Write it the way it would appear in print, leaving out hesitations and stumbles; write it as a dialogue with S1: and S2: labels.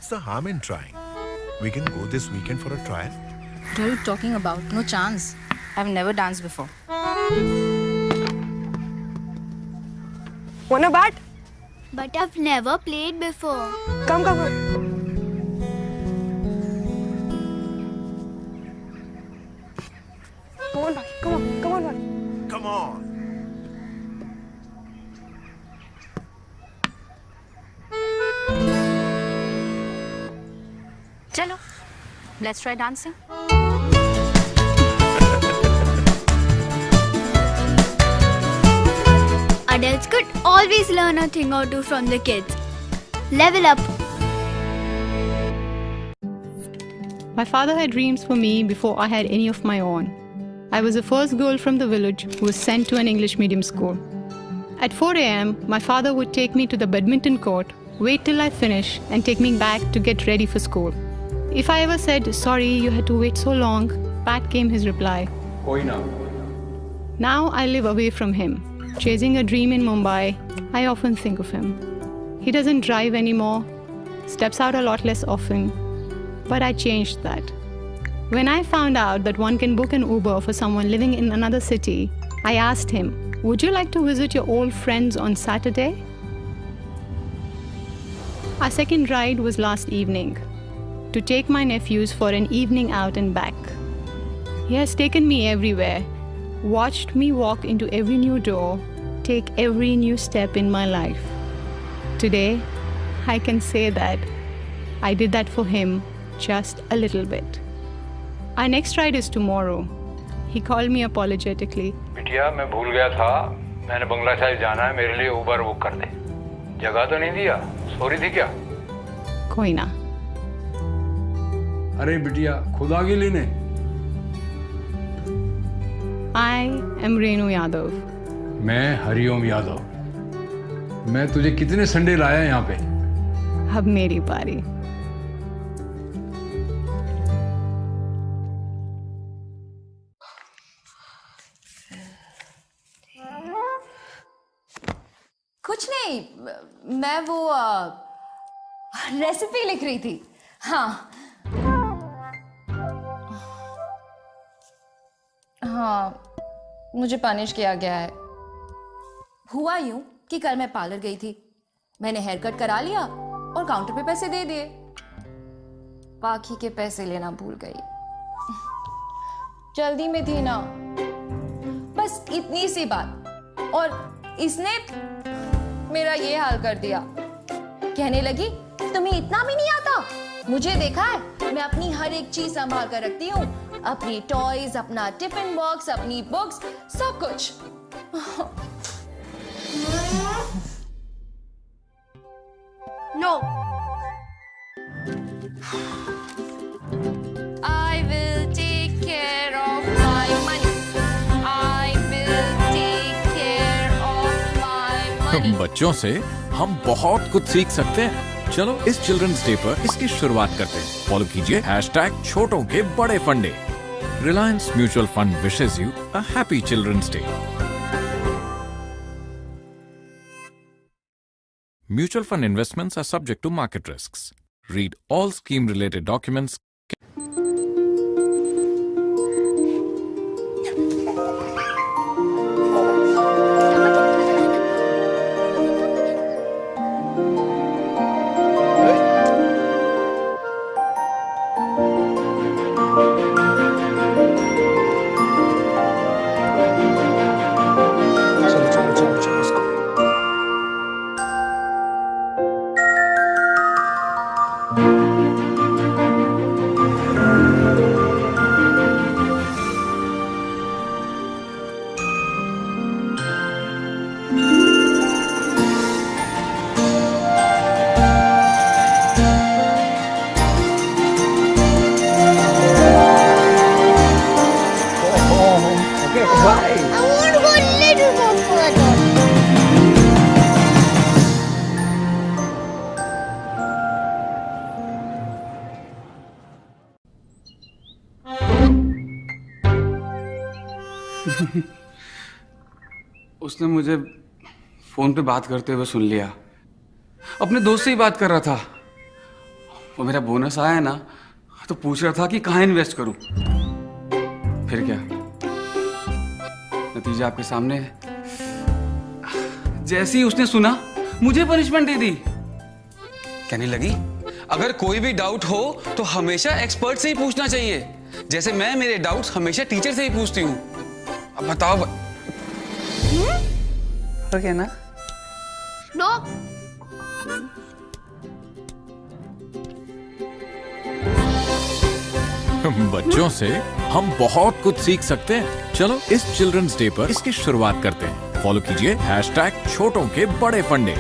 S1: What's the harm in trying? We can go this weekend for a trial.
S2: What are you talking about? No chance. I've never danced before.
S3: Wanna bat?
S4: But I've never played before.
S3: Come. Come on, Baki. Come on, Baki.
S1: Come on.
S2: Chalo, let's try dancing.
S4: Adults could always learn a thing or two from the kids. Level up.
S5: My father had dreams for me before I had any of my own. I was the first girl from the village who was sent to an English medium school. At 4 a.m., my father would take me to the badminton court, wait till I finish, and take me back to get ready for school. If I ever said, "Sorry, you had to wait so long," back came his reply.
S6: कोई ना.
S5: Now I live away from him. Chasing a dream in Mumbai, I often think of him. He doesn't drive anymore, steps out a lot less often, but I changed that. When I found out that one can book an Uber for someone living in another city, I asked him, "Would you like to visit your old friends on Saturday?" Our second ride was last evening, to take my nephews for an evening out and back. He has taken me everywhere, watched me walk into every new door, take every new step in my life. Today, I can say that I did that for him just a little bit. Our next ride is tomorrow. He called me apologetically.
S6: बिटिया मैं भूल गया था, मैंने बंगला साहिब जाना है, मेरे लिए उबर बुक कर दे. जगह तो नहीं दिया, सॉरी थी क्या?
S5: कोई ना.
S6: अरे बिटिया खुद आ गई लेने.
S5: I am Renu Yadav.
S6: मैं हरिओम यादव. मैं तुझे कितने संडे लाया यहाँ पे?
S5: अब मेरी बारी.
S7: कुछ नहीं, मैं वो रेसिपी लिख रही थी. हाँ, मुझे पनिश किया गया है. हुआ यूं कि कल मैं पार्लर गई थी. मैंने हेयर कट करा लिया और काउंटर पे पैसे दे दिए. बाकी के पैसे लेना भूल गई. जल्दी में थी ना, बस इतनी सी बात, और इसने मेरा ये हाल कर दिया. कहने लगी, तुम्हें इतना भी नहीं आता? मुझे देखा है, मैं अपनी हर एक चीज संभाल कर रखती हूँ. अपनी टॉयज, अपना टिफिन बॉक्स, अपनी बुक्स, सब कुछ.
S4: No.
S7: I will take care of my money. I will take care of my money.
S8: बच्चों से हम बहुत कुछ सीख सकते हैं. चलो इस चिल्ड्रंस डे पर इसकी शुरुआत करते हैं. फॉलो कीजिए #छोटों के बड़े फंडे. Reliance Mutual Fund wishes you a happy Children's Day. Mutual fund investments are subject to market risks. Read all scheme-related documents.
S4: I want to go a little more further.
S9: उसने मुझे फोन पे बात करते हुए सुन लिया. अपने दोस्त से ही बात कर रहा था. वो मेरा बोनस आया ना तो पूछ रहा था कि कहाँ इन्वेस्ट करूं। फिर क्या, नतीजा आपके सामने है। जैसे ही उसने सुना मुझे पनिशमेंट दे दी।
S10: कहने लगी अगर कोई भी डाउट हो तो हमेशा एक्सपर्ट से ही पूछना चाहिए, जैसे मैं मेरे डाउट्स हमेशा टीचर से ही पूछती हूँ। अब बताओ क्या ना?
S4: No.
S8: बच्चों से हम बहुत कुछ सीख सकते हैं। चलो इस चिल्ड्रंस डे पर इसकी शुरुआत करते हैं। फॉलो कीजिए #छोटों के बड़े फंडे।